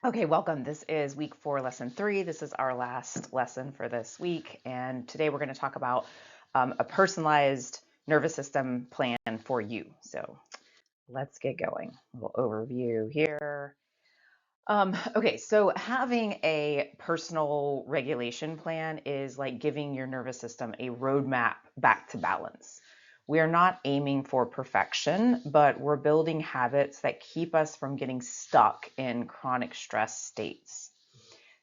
Okay, welcome. This is week 4, lesson 3. This is our last lesson for this week. And today we're going to talk about a personalized nervous system plan for you. So let's get going. A little overview here. Okay, so having a personal regulation plan is like giving your nervous system a roadmap back to balance. We're not aiming for perfection, but we're building habits that keep us from getting stuck in chronic stress states.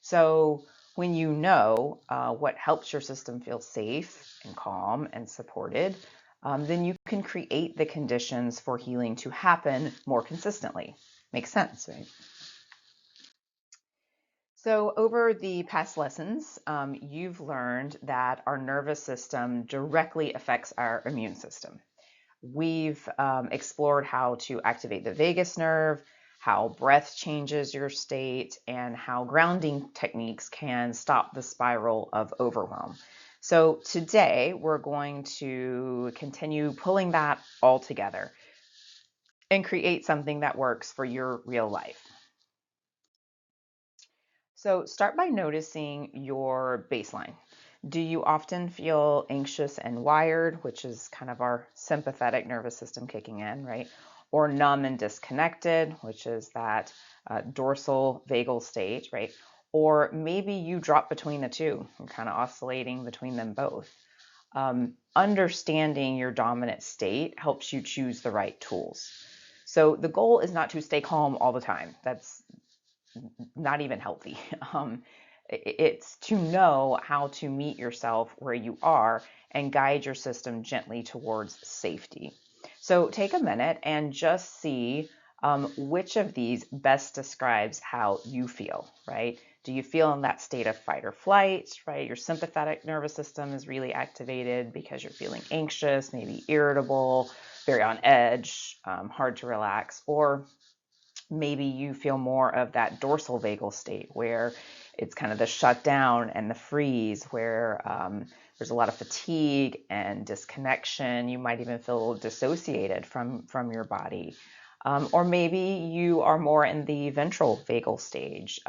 So, when you know what helps your system feel safe and calm and supported, then you can create the conditions for healing to happen more consistently. Makes sense, right? So, over the past lessons, you've learned that our nervous system directly affects our immune system. We've explored how to activate the vagus nerve, how breath changes your state, and how grounding techniques can stop the spiral of overwhelm. So, today we're going to continue pulling that all together and create something that works for your real life. So start by noticing your baseline. Do you often feel anxious and wired, which is kind of our sympathetic nervous system kicking in, right? Or numb and disconnected, which is that dorsal vagal state, right? Or maybe you drop between the two and kind of oscillating between them both. Understanding your dominant state helps you choose the right tools. So the goal is not to stay calm all the time. That's not even healthy. It's to know how to meet yourself where you are and guide your system gently towards safety. So take a minute and just see which of these best describes how you feel, right? Do you feel in that state of fight or flight, right? Your sympathetic nervous system is really activated because you're feeling anxious, maybe irritable, very on edge, hard to relax, or maybe you feel more of that dorsal vagal state where it's kind of the shutdown and the freeze, where there's a lot of fatigue and disconnection. You might even feel a little dissociated from your body. Or maybe you are more in the ventral vagal stage,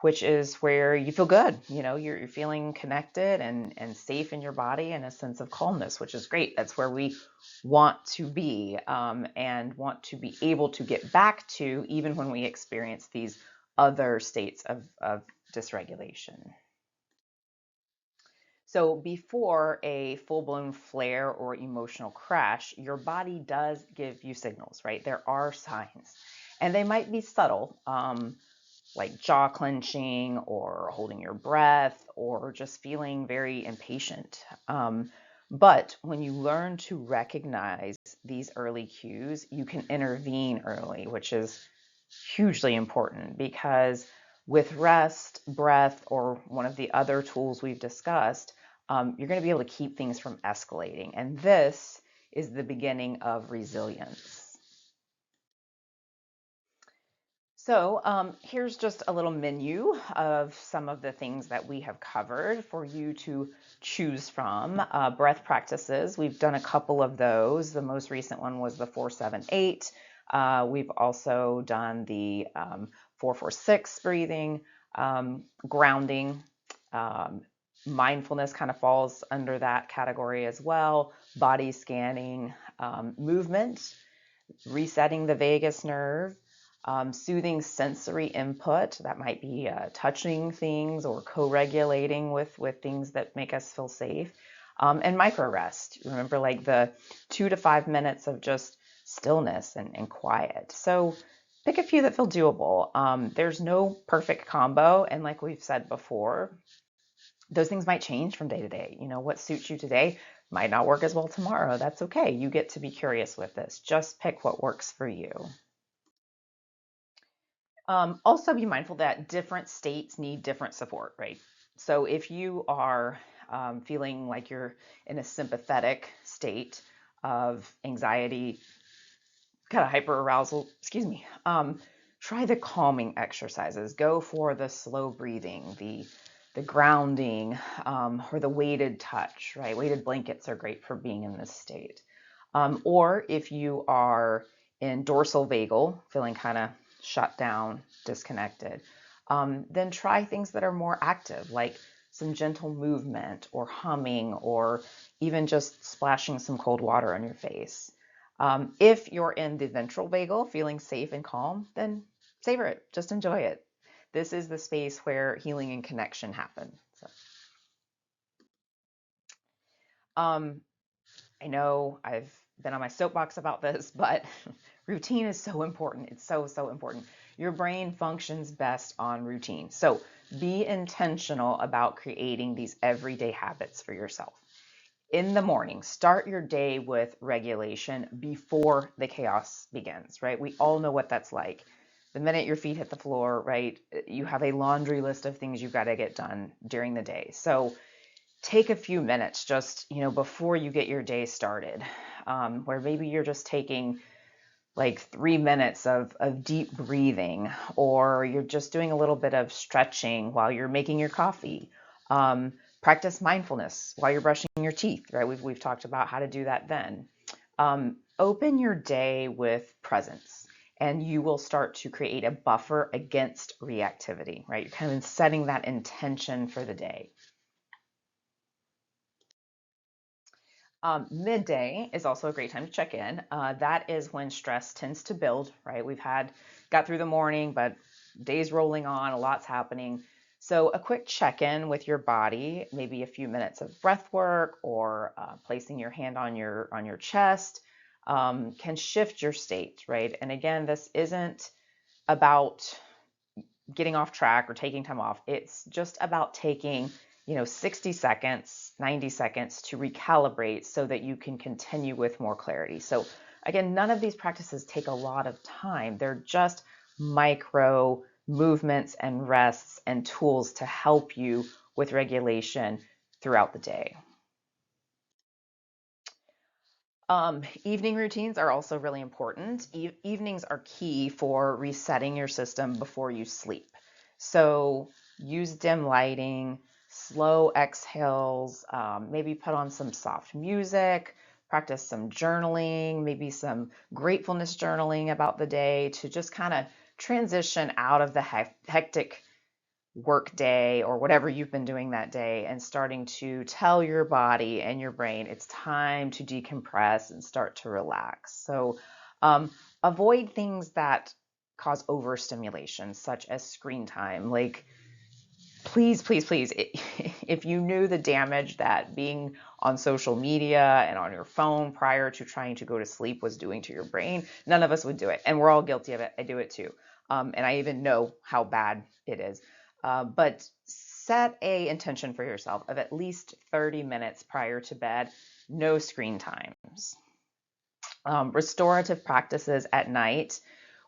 which is where you feel good. You know, you're feeling connected and safe in your body and a sense of calmness, which is great. That's where we want to be and want to be able to get back to even when we experience these other states of dysregulation. So before a full-blown flare or emotional crash, your body does give you signals, right? There are signs, and they might be subtle, like jaw clenching or holding your breath or just feeling very impatient. But when you learn to recognize these early cues, you can intervene early, which is hugely important because with rest, breath, or one of the other tools we've discussed, you're going to be able to keep things from escalating. And this is the beginning of resilience. So here's just a little menu of some of the things that we have covered for you to choose from. Breath practices, we've done a couple of those. The most recent one was the 4-7-8. We've also done the 4-4-6 breathing, grounding. Um, Mindfulness kind of falls under that category as well. Body scanning, movement, resetting the vagus nerve, soothing sensory input. That might be touching things or co-regulating with things that make us feel safe. And micro rest. Remember, like the 2 to 5 minutes of just stillness and quiet. So pick a few that feel doable. There's no perfect combo. And like we've said before, those things might change from day to day. You know, what suits you today might not work as well tomorrow. That's okay. You get to be curious with this. Just pick what works for you. Also be mindful that different states need different support, right? So if you are feeling like you're in a sympathetic state of anxiety, kind of hyper arousal, excuse me, try the calming exercises. Go for the slow breathing, the grounding, or the weighted touch, right? Weighted blankets are great for being in this state. Or if you are in dorsal vagal, feeling kind of shut down, disconnected. Then try things that are more active, like some gentle movement or humming or even just splashing some cold water on your face. If you're in the ventral vagal, feeling safe and calm, then savor it. Just enjoy it. This is the space where healing and connection happen. So, I know I've been on my soapbox about this, but routine is so important. It's so, so important. Your brain functions best on routine. So be intentional about creating these everyday habits for yourself. In the morning, start your day with regulation before the chaos begins, right? We all know what that's like. The minute your feet hit the floor, right, you have a laundry list of things you've got to get done during the day. So take a few minutes just, before you get your day started, where maybe you're just taking like 3 minutes of deep breathing, or you're just doing a little bit of stretching while you're making your coffee. Practice mindfulness while you're brushing your teeth, right? We've talked about how to do that then. Open your day with presence, and you will start to create a buffer against reactivity, right? You're kind of setting that intention for the day. Midday is also a great time to check in. That is when stress tends to build, right? Got through the morning, but day's rolling on, a lot's happening. So a quick check-in with your body, maybe a few minutes of breath work or placing your hand on your chest, can shift your state, right? And again, this isn't about getting off track or taking time off. It's just about taking 60 seconds, 90 seconds to recalibrate so that you can continue with more clarity. So again, none of these practices take a lot of time. They're just micro movements and rests and tools to help you with regulation throughout the day. Evening routines are also really important. Evenings are key for resetting your system before you sleep. So use dim lighting, slow exhales, maybe put on some soft music, practice some journaling, maybe some gratefulness journaling about the day to just kind of transition out of the hectic work day or whatever you've been doing that day and starting to tell your body and your brain it's time to decompress and start to relax. So avoid things that cause overstimulation, such as screen time. Like, please, please, please, if you knew the damage that being on social media and on your phone prior to trying to go to sleep was doing to your brain, none of us would do it. And we're all guilty of it. I do it too. And I even know how bad it is. But set a intention for yourself of at least 30 minutes prior to bed, no screen times. Restorative practices at night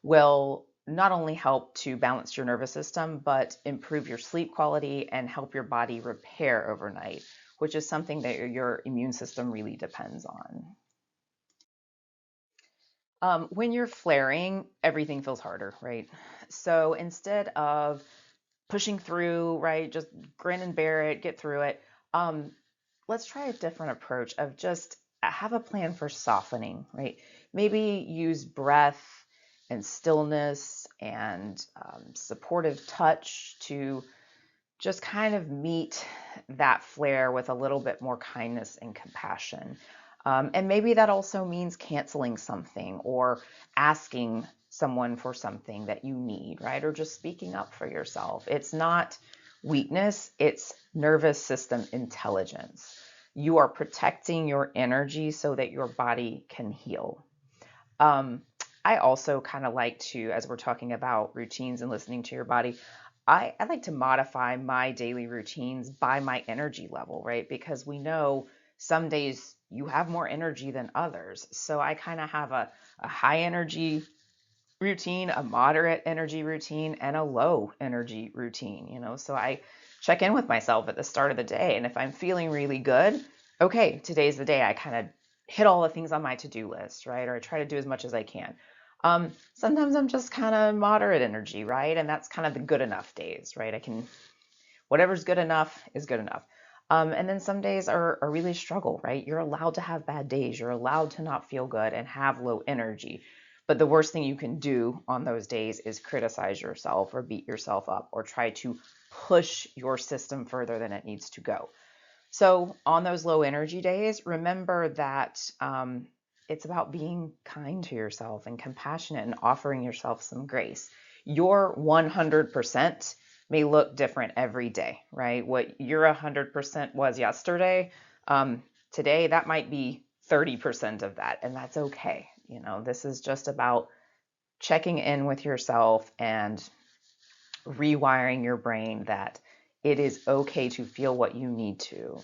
will not only help to balance your nervous system, but improve your sleep quality and help your body repair overnight, which is something that your immune system really depends on. When you're flaring, everything feels harder, right? So instead of pushing through, right, just grin and bear it, get through it, let's try a different approach of just have a plan for softening, right? Maybe use breath and stillness and supportive touch to just kind of meet that flare with a little bit more kindness and compassion. And maybe that also means canceling something or asking someone for something that you need, right? Or just speaking up for yourself. It's not weakness, it's nervous system intelligence. You are protecting your energy so that your body can heal. I also kind of like to, as we're talking about routines and listening to your body, I like to modify my daily routines by my energy level, right? Because we know some days you have more energy than others. So I kind of have a high energy routine, a moderate energy routine, and a low energy routine, So I check in with myself at the start of the day. And if I'm feeling really good, okay, today's the day I kind of hit all the things on my to-do list, right? Or I try to do as much as I can. Sometimes I'm just kind of moderate energy, right? And that's kind of the good enough days, right? Whatever's good enough is good enough. And then some days are really struggle, right? You're allowed to have bad days. You're allowed to not feel good and have low energy. But the worst thing you can do on those days is criticize yourself or beat yourself up or try to push your system further than it needs to go. So on those low energy days, remember that it's about being kind to yourself and compassionate and offering yourself some grace. Your 100% may look different every day, right? What your 100% was yesterday, today that might be 30% of that, and that's okay. This is just about checking in with yourself and rewiring your brain that it is okay to feel what you need to.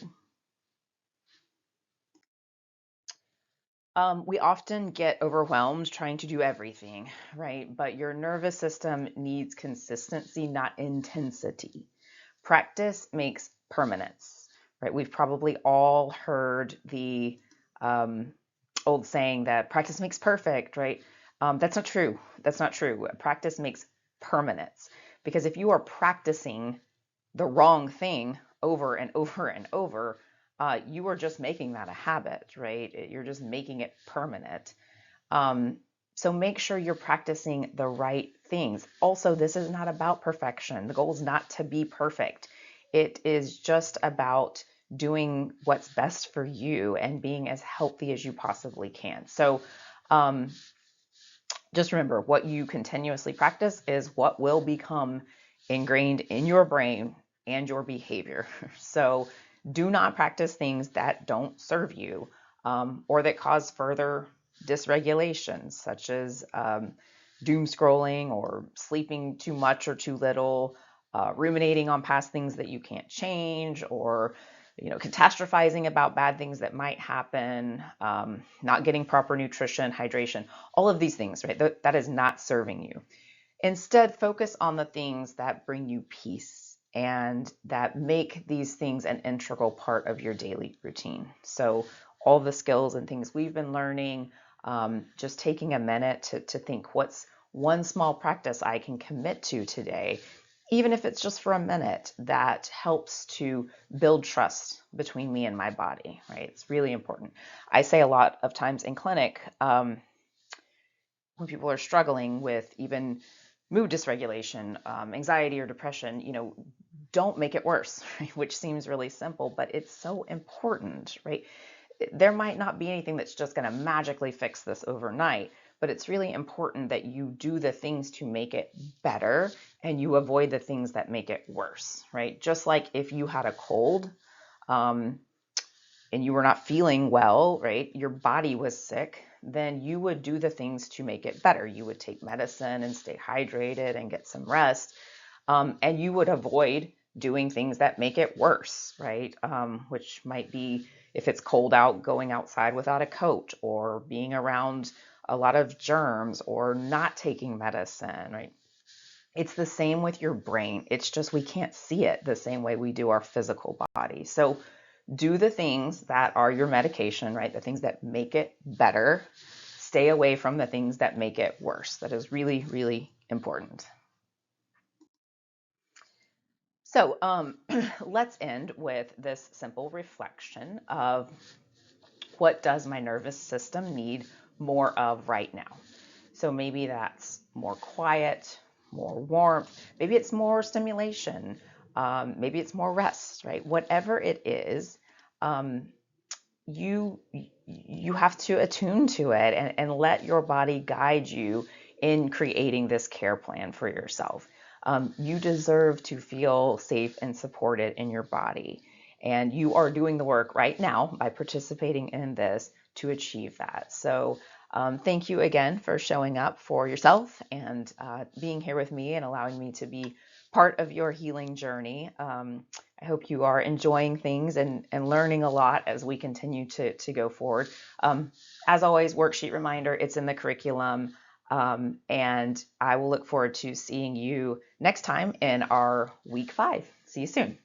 We often get overwhelmed trying to do everything, right? But your nervous system needs consistency, not intensity. Practice makes permanence, right? We've probably all heard the old saying that practice makes perfect, right? That's not true. That's not true. Practice makes permanence, because if you are practicing the wrong thing over and over and over, you are just making that a habit, right? You're just making it permanent. So make sure you're practicing the right things. Also, this is not about perfection. The goal is not to be perfect. It is just about doing what's best for you and being as healthy as you possibly can. So just remember, what you continuously practice is what will become ingrained in your brain and your behavior. So do not practice things that don't serve you or that cause further dysregulation, such as doom scrolling or sleeping too much or too little, ruminating on past things that you can't change, or catastrophizing about bad things that might happen, not getting proper nutrition, hydration, all of these things, right? That is not serving you. Instead, focus on the things that bring you peace and that make these things an integral part of your daily routine. So all the skills and things we've been learning, just taking a minute to think, what's one small practice I can commit to today, even if it's just for a minute, that helps to build trust between me and my body, right? It's really important. I say a lot of times in clinic, when people are struggling with even mood dysregulation, anxiety or depression, don't make it worse, right? Which seems really simple, but it's so important, right? There might not be anything that's just going to magically fix this overnight, but it's really important that you do the things to make it better and you avoid the things that make it worse, right? Just like if you had a cold and you were not feeling well, right? Your body was sick, then you would do the things to make it better. You would take medicine and stay hydrated and get some rest. And you would avoid doing things that make it worse, right? Which might be, if it's cold out, going outside without a coat, or being around a lot of germs, or not taking medicine, right? It's the same with your brain. It's just we can't see it the same way we do our physical body. So do the things that are your medication, right? The things that make it better. Stay away from the things that make it worse. That is really, really important. So let's end with this simple reflection of, what does my nervous system need more of right now? So maybe that's more quiet, more warmth, maybe it's more stimulation, maybe it's more rest, right? Whatever it is, you have to attune to it and let your body guide you in creating this care plan for yourself. You deserve to feel safe and supported in your body. And you are doing the work right now by participating in this to achieve that. So thank you again for showing up for yourself and being here with me and allowing me to be part of your healing journey. I hope you are enjoying things and learning a lot as we continue to go forward. As always, worksheet reminder, it's in the curriculum. And I will look forward to seeing you next time in our week 5. See you soon.